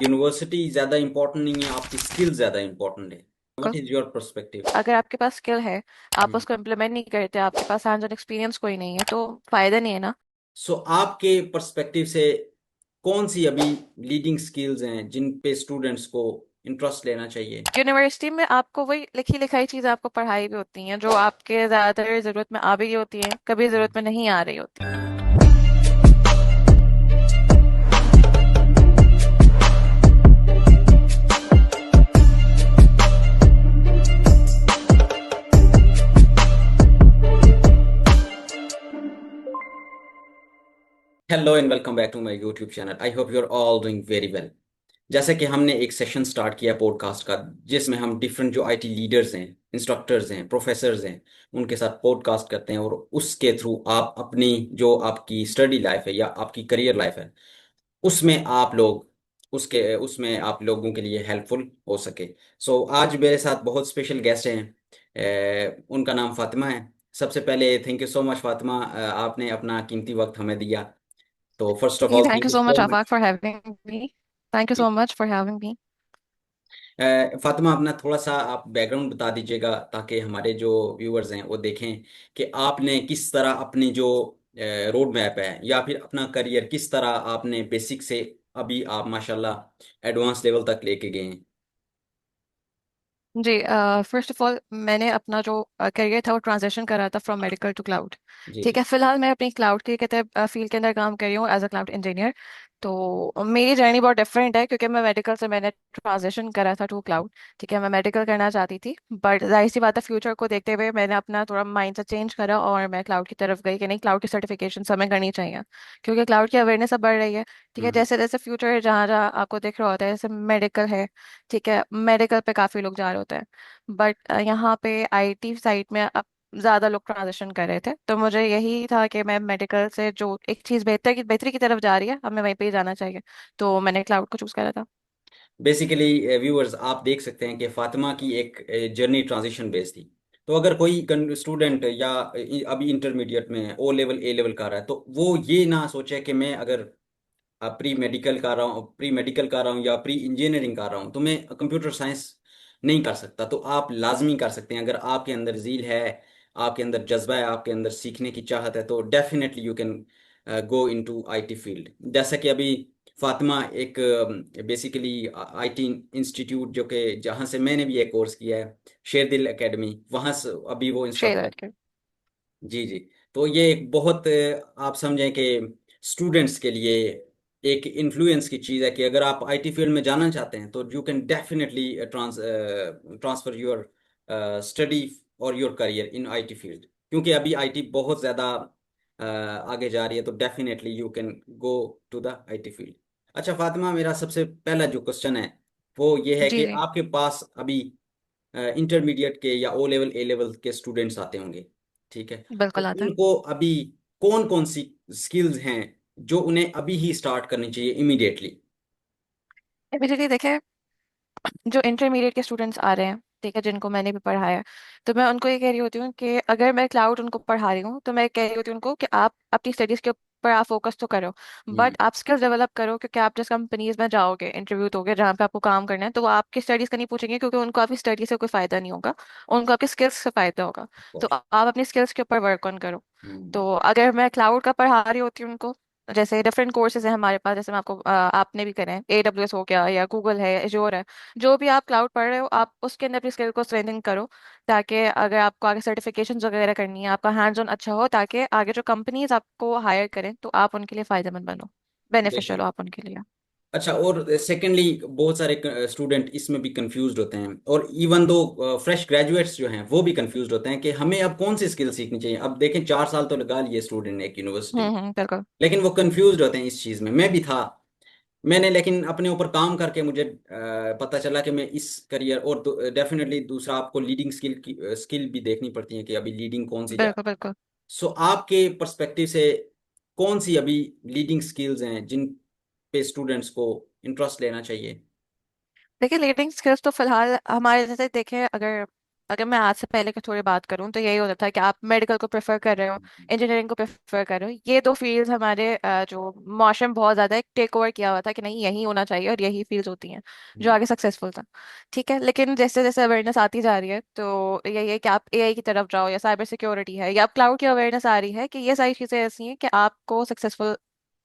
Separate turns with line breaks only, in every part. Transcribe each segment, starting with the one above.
University ज्यादा important नहीं है, आपकी स्किल ज्यादा इंपॉर्टेंट है? व्हाट
बिल्कुल।
Is your perspective?
अगर आपके पास स्किल है, आप उसको इम्प्लीमेंट नहीं करते, आपके पास हैंड्स ऑन एक्सपीरियंस कोई नहीं है, तो फायदा नहीं है ना।
सो आपके पर्सपेक्टिव से कौन सी अभी लीडिंग स्किल्स हैं जिन पे स्टूडेंट्स को इंटरेस्ट लेना चाहिए?
यूनिवर्सिटी में आपको वही लिखी लिखाई चीज़ आपको पढ़ाई भी होती हैं जो आपके ज़्यादातर ज़रूरत में आ भी होती हैं, कभी ज़रूरत में नहीं आ रही होती।
Hello and welcome back to my YouTube channel. I hope you are all doing very well. जैसे कि हमने एक सेशन स्टार्ट किया पॉडकास्ट का, जिसमें हम डिफरेंट जो आईटी लीडर्स हैं, इंस्ट्रक्टर्स हैं, प्रोफेसर्स हैं, उनके साथ पॉडकास्ट करते हैं, और उसके थ्रू आप अपनी जो आपकी स्टडी लाइफ है या आपकी करियर लाइफ है, उसमें आप लोग उसके उसमें आप लोगों के लिए हेल्पफुल हो सके। सो आज मेरे साथ बहुत स्पेशल गेस्ट हैं। उनका नाम फातिमा है। सबसे पहले thank you so much Fatima, आपने अपना कीमती वक्त हमें दिया। तो फर्स्ट ऑफ
जी,
all
thank
thank
you
you
so much
so
Afaq
much.
For having me. Thank you so much for having me.
Fatima, अपना थोड़ा सा आप बैकग्राउंड बता दीजिएगा ताकि हमारे जो व्यूअर्स हैं वो देखें कि आपने किस तरह अपनी जो रोड मैप है या फिर अपना करियर किस तरह आपने बेसिक से अभी आप माशाल्लाह एडवांस लेवल तक लेके गए हैं।
जी, फर्स्ट ऑफ ऑल मैंने अपना जो करियर था वो ट्रांजिशन करा था फ्रॉम मेडिकल टू क्लाउड।
जी
ठीक
जी।
है, फिलहाल मैं अपनी क्लाउड के फील्ड के अंदर काम कर रही हूँ एज अ क्लाउड इंजीनियर। तो मेरी जर्नी बहुत डिफरेंट है क्योंकि मैं मेडिकल से मैंने ट्रांजिशन करा था टू क्लाउड। ठीक है, मैं मेडिकल करना चाहती थी, बट जाहिर सी बात है फ्यूचर को देखते हुए मैंने अपना थोड़ा माइंड से चेंज करा और मैं क्लाउड की तरफ गई कि नहीं, क्लाउड की सर्टिफिकेशन हमें करनी चाहिए क्योंकि क्लाउड की अवेयरनेस अब बढ़ रही है। ठीक है,
हम्म।
जैसे जैसे फ्यूचर जहाँ जहाँ आपको दिख रहा होता है, जैसे मेडिकल है। ठीक है, मेडिकल पे काफ़ी लोग जा रहे होते हैं, बट यहाँ पे आईटी साइड में अब ज्यादा लोग ट्रांजिशन कर रहे थे, तो मुझे यही था कि मैं मेडिकल से जो एक चीज बेहतरी की तरफ जा रही है, हमें वहीं पे ही जाना चाहिए। तो मैंने क्लाउड को चूज करा था।
बेसिकली व्यूअर्स आप देख सकते हैं कि फातिमा की एक जर्नी ट्रांजिशन बेस्ड थी। तो अगर कोई स्टूडेंट या अभी इंटरमीडिएट में ओ लेवल ए लेवल कर रहा है, तो वो ये ना सोचे कि मैं अगर प्री मेडिकल कर रहा हूँ या प्री इंजीनियरिंग कर रहा हूँ तो मैं कंप्यूटर साइंस नहीं कर सकता। तो आप लाजमी कर सकते हैं, अगर आपके अंदर जील है, आपके अंदर जज्बा है, आपके अंदर सीखने की चाहत है, तो definitely you can go into IT field. जैसा कि अभी फातिमा एक बेसिकली आईटी इंस्टीट्यूट, जो कि जहाँ से मैंने भी एक कोर्स किया है, शेरदिल एकेडमी, वहाँ से अभी वो इंस्ट्रक्टर।
शेयर करके।
जी जी। तो ये एक बहुत आप समझें कि स्टूडेंट्स के लिए एक इन्फ्लुएंस की चीज़ है कि अगर आप आईटी फील्ड में जाना चाहते हैं तो you can definitely transfer your study और your career in IT field, क्योंकि अभी आईटी बहुत ज़्यादा आगे जा रही है। तो definitely you can go to the IT field. अच्छा फातिमा, मेरा सबसे पहला जो क्वेश्चन है वो ये है
जी
कि
जी,
आपके पास अभी इंटरमीडिएट के या ओ लेवल ए लेवल के स्टूडेंट्स आते होंगे, ठीक है? तो
बिल्कुल आता है।
उनको अभी कौन कौन सी स्किल्स हैं जो उन्हें अभी ही स्टार्ट करनी चाहिए इमीडिएटली?
इमीडिएटली देखें, जो इंटरमीडिएट के स्टूडेंट्स आ रहे हैं, ठीक है, जिनको मैंने भी पढ़ाया है, तो मैं उनको ये कह रही होती हूँ कि अगर मैं क्लाउड उनको पढ़ा रही हूँ तो मैं कह रही होती हूँ उनको कि आप अपनी स्टडीज के ऊपर आप फोकस तो करो,
हम्म।
बट आप स्किल्स डेवलप करो, क्योंकि आप जिस कंपनीज में जाओगे, इंटरव्यू दोगे जहाँ पे आपको काम करना है, तो वो आपकी स्टडीज का नहीं पूछेंगे क्योंकि उनको आपकी स्टडी से कोई फायदा नहीं होगा, उनको आपकी स्किल्स से फायदा होगा। तो आप अपनी स्किल्स के ऊपर वर्क ऑन करो।
हम्म।
तो अगर मैं क्लाउड का पढ़ा रही होती हूँ उनको, जैसे डिफरेंट कोर्सेज हैं हमारे पास, जैसे मैं आपको आपने भी करे हैं, AWS हो गया या गूगल है, एजोर है, जो भी आप क्लाउड पढ़ रहे हो आप उसके अंदर अपनी स्किल को स्ट्रेंथन करो, ताकि अगर आपको आगे सर्टिफिकेशन वगैरह करनी है, आपका हैंड्स ऑन अच्छा हो, ताकि आगे जो कंपनीज आपको हायर करें तो आप उनके लिए फायदेमंद बनो, बेनिफिशियल हो आप उनके लिए।
अच्छा, और सेकेंडली बहुत सारे स्टूडेंट इसमें भी कंफ्यूज्ड होते हैं, और इवन दो फ्रेश ग्रेजुएट्स जो हैं वो भी कंफ्यूज्ड होते हैं कि हमें अब कौन सी स्किल सीखनी चाहिए। अब देखें, 4 साल तो लगा लिए स्टूडेंट ने एक यूनिवर्सिटी में,
बिल्कुल।
लेकिन वो कंफ्यूज्ड होते हैं इस चीज़ में। मैं भी था। मैंने लेकिन अपने ऊपर काम करके मुझे पता चला कि मैं इस करियर, और डेफिनेटली दूसरा आपको लीडिंग स्किल भी देखनी पड़ती है कि अभी लीडिंग कौन सी जा।
बिल्कुल बिल्कुल।
सो आपके पर्सपेक्टिव से कौन सी अभी लीडिंग स्किल्स हैं जिन पे स्टूडेंट्स को इंटरेस्ट लेना चाहिए?
देखिए, लीडिंग स्किल्स तो फिलहाल हमारे जैसे देखें, अगर अगर मैं आज से पहले की थोड़ी बात करूं तो यही होता था कि आप मेडिकल को प्रेफर कर रहे हो, इंजीनियरिंग को प्रेफर कर रहे हो। ये दो फील्ड्स हमारे जो माशरे में बहुत ज्यादा एक टेक ओवर किया हुआ था कि नहीं यही होना चाहिए और यही फील्ड्स होती हैं जो आगे सक्सेसफुल था। ठीक है, लेकिन जैसे जैसे अवेयरनेस आती जा रही है तो यही है कि आप एआई की तरफ जाओ या साइबर सिक्योरिटी है या आप क्लाउड की अवेयरनेस आ रही है कि ये सारी चीजें ऐसी हैं कि आपको सक्सेसफुल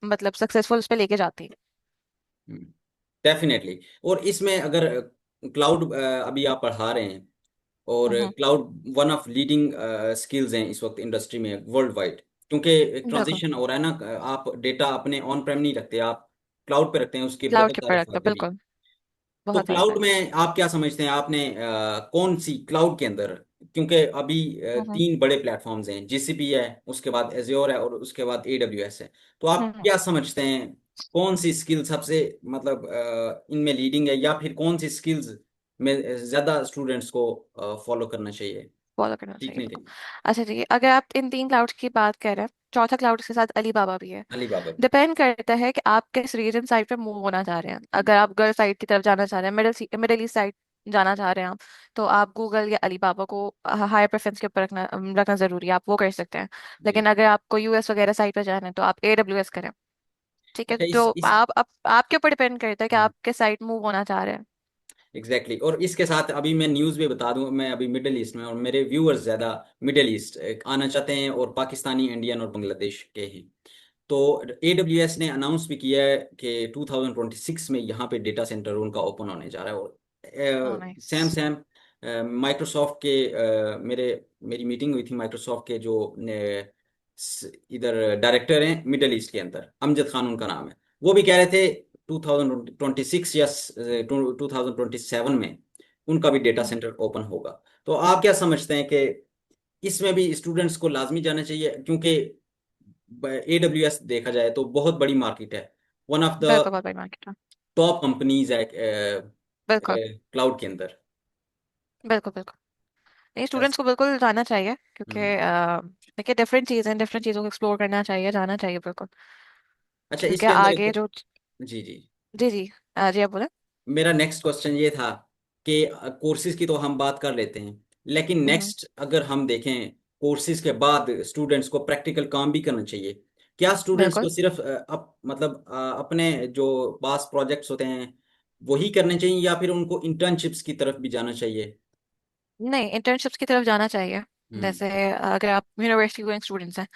मतलब सक्सेसफुल उस पर लेके जाती है।
डेफिनेटली। और इसमें अगर क्लाउड अभी आप पढ़ा रहे हैं, और
हम्म।
Cloud one of leading skills हैं इस वक्त इंडस्ट्री में वर्ल्ड वाइड, क्योंकि एक
बिल्कुल।
ट्रांजिशन हो रहा है ना। आप डेटा अपने ऑन प्रेम नहीं रखते, आप क्लाउड पे रखते हैं, उसके
क्लाउड
बहुत
के
सारे
प्रोडक्ट
फायदे भी हैं।
बिल्कुल।
तो
बहुत सारे
क्लाउड
फायदे।
में आप क्या समझते हैं, आपने कौन सी क्लाउड के अंदर, क्योंकि अभी
हम्म।
तीन बड़े प्लेटफॉर्म्स हैं, जीसीपी है, उसके बाद एज्योर है, और उसके बाद एडब्ल्यूएस है। तो आप
हम्म।
क्या समझते हैं, कौन सी स्किल सबसे मतलब इनमें लीडिंग है, या फिर कौन सी स्किल्स में ज्यादा स्टूडेंट्स को फॉलो करना चाहिए,
फॉलो करना चाहिए
सीखने
बिल्कुल।
चाहिए?
अच्छा ठीक है, अगर आप इन तीन क्लाउड्स की बात कर रहे हैं, चौथा क्लाउड के साथ अलीबाबा भी है।
अलीबाबा भी।
डिपेंड करता है कि आप किस रीजन साइड पे मूव होना चाह रहे हैं। अगर आप गर्ल साइड की तरफ जाना चाह रहे हैं, मिडिल ईस्ट साइड जाना चाह रहे हैं आप, तो आप गूगल या अलीबाबा को हायर प्रेफरेंस के ऊपर रखना रखना जरूरी है, आप वो कर सकते हैं।
जी।
लेकिन अगर आपको यूएस वगैरह साइड पे जाना है तो आप एडब्ल्यूएस करें। ठीक है,
अच्छा,
तो
इस
आपके ऊपर डिपेंड करता है कि आप किस साइड मूव होना चाह रहे हैं।
Exactly exactly। और इसके साथ अभी मैं न्यूज़ भी बता दूं, मैं अभी मिडिल ईस्ट में, और मेरे व्यूअर्स ज़्यादा मिडिल ईस्ट आना चाहते हैं, और पाकिस्तानी, इंडियन और बांग्लादेश के हैं। तो AWS ने अनाउंस भी किया है कि 2026 में यहाँ पे डेटा सेंटर उनका ओपन होने जा रहा है।
ओह
और
नाइस।
सैम सैम माइक्रोसॉफ्ट के मेरी मीटिंग हुई थी माइक्रोसॉफ्ट के जो इधर डायरेक्टर हैं मिडिल ईस्ट के अंदर, अमजद खान उनका नाम है। वो भी कह रहे थे 2026 या 2027 में उनका भी डेटा सेंटर ओपन होगा। तो आप क्या समझते हैं कि इसमें भी स्टूडेंट्स को लाजमी जाना चाहिए, क्योंकि AWS देखा जाए तो बहुत बड़ी मार्केट है, वन ऑफ द
बिल्कुल, बहुत बड़ी मार्केट है।
टॉप कंपनीज है
बिल्कुल
क्लाउड के अंदर।
बिल्कुल बिल्कुल। नहीं,
Yes।
स्टूडेंट्स को बिल्कुल जाना चाहिए क्योंकि
हम्म।
देखिए डिफरेंट चीज़ें, डिफरेंट चीज़ों को एक्सप्लोर करना चाहिए, जाना चाहिए बिल्कुल।
अच्छा,
क्योंकि
इसके अंदर
आगे जो।
जी जी,
जी जी। जी आप बोले।
मेरा नेक्स्ट क्वेश्चन ये था कि कोर्सेज की तो हम बात कर लेते हैं, लेकिन
हम्म।
नेक्स्ट अगर हम देखें, कोर्सेज के बाद स्टूडेंट्स को प्रैक्टिकल काम भी करना चाहिए। क्या स्टूडेंट्स
बिल्कुल।
को सिर्फ मतलब अपने जो पास प्रोजेक्ट्स होते हैं वही करने चाहिए, या फिर उनको इंटर्नशिप्स की तरफ भी जाना चाहिए?
नहीं, इंटर्नशिप्स की तरफ जाना चाहिए।
हम्म।
जैसे अगर आप यूनिवर्सिटी गोइंग स्टूडेंट्स हैं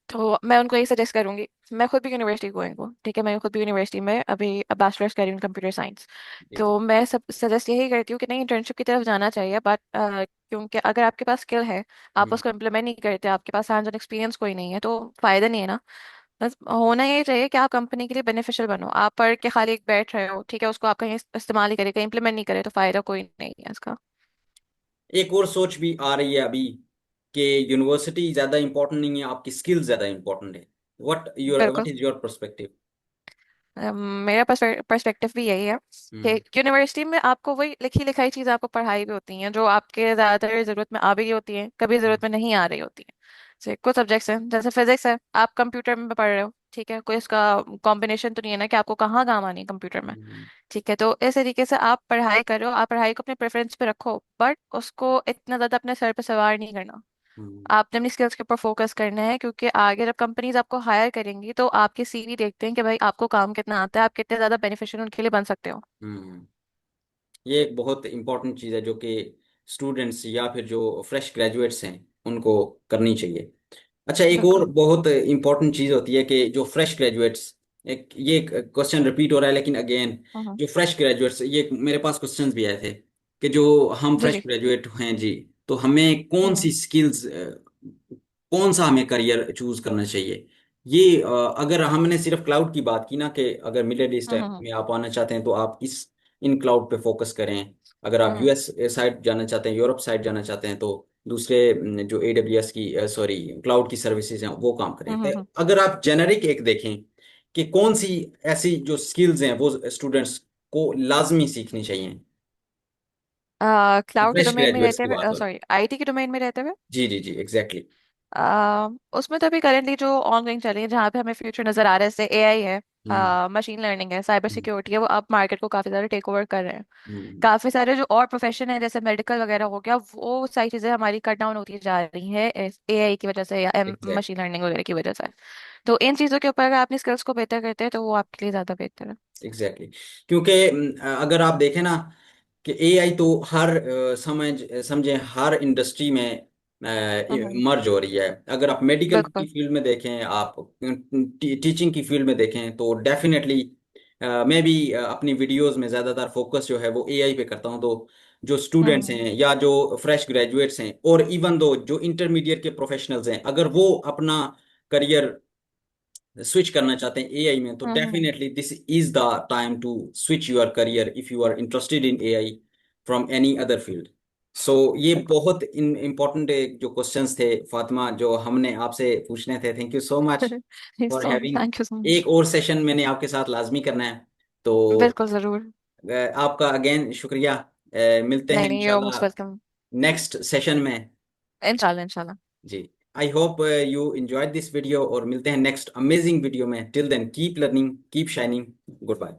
तो मैं उनको यही सजेस्ट करूंगी। मैं खुद भी यूनिवर्सिटी गोइंग हूँ, ठीक है, मैं खुद भी यूनिवर्सिटी में अभी बैचलर्स कर रही हूँ कंप्यूटर साइंस।
जी जी।
तो मैं सब सजेस्ट यही करती हूँ कि नहीं, इंटर्नशिप की तरफ जाना चाहिए, बट क्योंकि अगर आपके पास स्किल है, आप
हम्म
उसको इम्प्लीमेंट नहीं करते, आपके पास हैंड्स ऑन एक्सपीरियंस कोई नहीं है, तो फायदा नहीं है ना। बस होना यही चाहिए कि आप कंपनी के लिए बेनिफिशियल बनो। आप पढ़ के खाली एक बैठ रहे हो, ठीक है, उसको आप कहीं इस्तेमाल ही करें, कहीं इम्प्लीमेंट नहीं करें, तो फायदा कोई नहीं है इसका।
एक और सोच भी आ रही है अभी कि यूनिवर्सिटी ज्यादा इंपॉर्टेंट नहीं है, आपकी स्किल ज्यादा इंपॉर्टेंट है। व्हाट
बिल्कुल।
Is your perspective?
मेरा पर्सपेक्टिव भी यही है कि
हम्म
यूनिवर्सिटी में आपको वही लिखी लिखाई चीज़ आपको पढ़ाई भी होती हैं जो आपके ज़्यादातर ज़रूरत में आ भी रही होती हैं, कभी ज़रूरत में नहीं आ रही होती हैं। जैसे कुछ सब्जेक्ट्स हैं, जैसे फिजिक्स है, आप कंप्यूटर में पढ़ रहे हो, ठीक है, कोई इसका कॉम्बिनेशन तो नहीं है ना कि आपको कहाँ काम आनी है कंप्यूटर में।
हम्म
ठीक है, तो इस तरीके से आप पढ़ाई करो, आप पढ़ाई को अपने प्रेफरेंस पे रखो, बट उसको इतना ज़्यादा अपने सर पे सवार नहीं करना।
हम्म
आपने अपनी स्किल्स के ऊपर फोकस करना है, क्योंकि आगे जब कंपनीज आपको हायर करेंगी तो आपकी सीवी देखते हैं कि भाई आपको काम कितना आता है, आप कितने ज्यादा बेनिफिशियल उनके लिए बन सकते हो।
हम्म। ये एक बहुत इंपॉर्टेंट चीज़ है जो कि स्टूडेंट्स या फिर जो फ्रेश ग्रेजुएट्स हैं उनको करनी चाहिए। अच्छा, एक और
बिल्कुल।
बहुत इंपॉर्टेंट चीज़ होती है कि जो फ्रेश ग्रेजुएट्स, एक ये क्वेश्चन रिपीट हो रहा है लेकिन अगेन,
हम्म।
जो फ्रेश ग्रेजुएट्स, ये मेरे पास क्वेश्चंस भी आए थे कि जो हम
जी
फ्रेश
जी।
ग्रेजुएट हैं जी, तो हमें कौन
हम्म।
सी स्किल्स, कौन सा हमें करियर चूज करना चाहिए? ये अगर हमने सिर्फ क्लाउड की बात की ना, कि अगर मिडिल ईस्ट
हम्म।
में आप आना चाहते हैं तो आप इस इन क्लाउड पे फोकस करें। अगर आप
हम्म।
US साइड जाना चाहते हैं, यूरोप साइड जाना चाहते हैं, तो दूसरे जो AWS की सॉरी क्लाउड की सर्विसेज हैं वो काम करें। तो
हम्म।
अगर आप जेनरिक एक देखें कि कौन सी ऐसी जो स्किल्स हैं वो स्टूडेंट्स को लाजमी सीखनी चाहिए,
क्लाउड के
फ्रेश
डोमेन में
ग्रेजुएट्स
रहते
की बात
हुए,
हो रही।
सॉरी आईटी के डोमेन में रहते हुए,
जी जी जी, एग्जैक्टली।
उसमें तो अभी करेंटली जो ऑनगोइंग चल रही है, जहाँ पे हमें फ्यूचर नजर आ रहा है, जैसे एआई है,
हम्म
मशीन लर्निंग है, साइबर
हम्म
सिक्योरिटी है, वो अब मार्केट को काफी ज्यादा टेक ओवर कर रहे हैं।
हम्म,
काफी सारे जो और प्रोफेशन है जैसे मेडिकल वगैरह हो गया, वो सारी चीजें हमारी कट डाउन होती जा रही है एआई की वजह से या
एग्जैक्ट
मशीन लर्निंग वगैरह की वजह से। तो इन चीजों के ऊपर अगर आप अपनी स्किल्स को बेहतर करते हैं तो वो आपके लिए ज्यादा बेहतर है।
एग्जैक्टली क्योंकि अगर आप देखें ना कि एआई तो हर समझे हर इंडस्ट्री में
हम्म।
मर्ज हो रही है। अगर आप मेडिकल की
बिल्कुल।
फील्ड में देखें, आप टीचिंग की फील्ड में देखें, तो डेफिनेटली मैं भी अपनी वीडियोस में ज़्यादातर फोकस जो है वो एआई पे करता हूँ। तो जो स्टूडेंट्स
हम्म
हैं या जो फ्रेश ग्रेजुएट्स हैं और इवन दो जो इंटरमीडिएट के प्रोफेशनल्स हैं, अगर वो अपना करियर स्विच करना चाहते हैं एआई में, तो
हम्म।
Definitely this is the time to switch your career if you are interested in AI from any other field. So ये
बिल्कुल।
बहुत इम्पोर्टेंट जो क्वेश्चंस थे फातिमा, जो हमने आपसे पूछने थे। Thank you so much for having.
Thank you so much.
एक और सेशन मैंने आपके साथ लाजमी करना है, तो
बिल्कुल जरूर।
आपका अगेन शुक्रिया। मिलते हैं
नहीं नहीं, यू मोस्ट
इंशाल्लाह
वेलकम।
नेक्स्ट सेशन में।
इंशाल्लाह इंशाल्लाह।
जी, I hope you enjoyed this video, और मिलते हैं नेक्स्ट अमेजिंग वीडियो में। Till then keep learning, keep shining, good bye.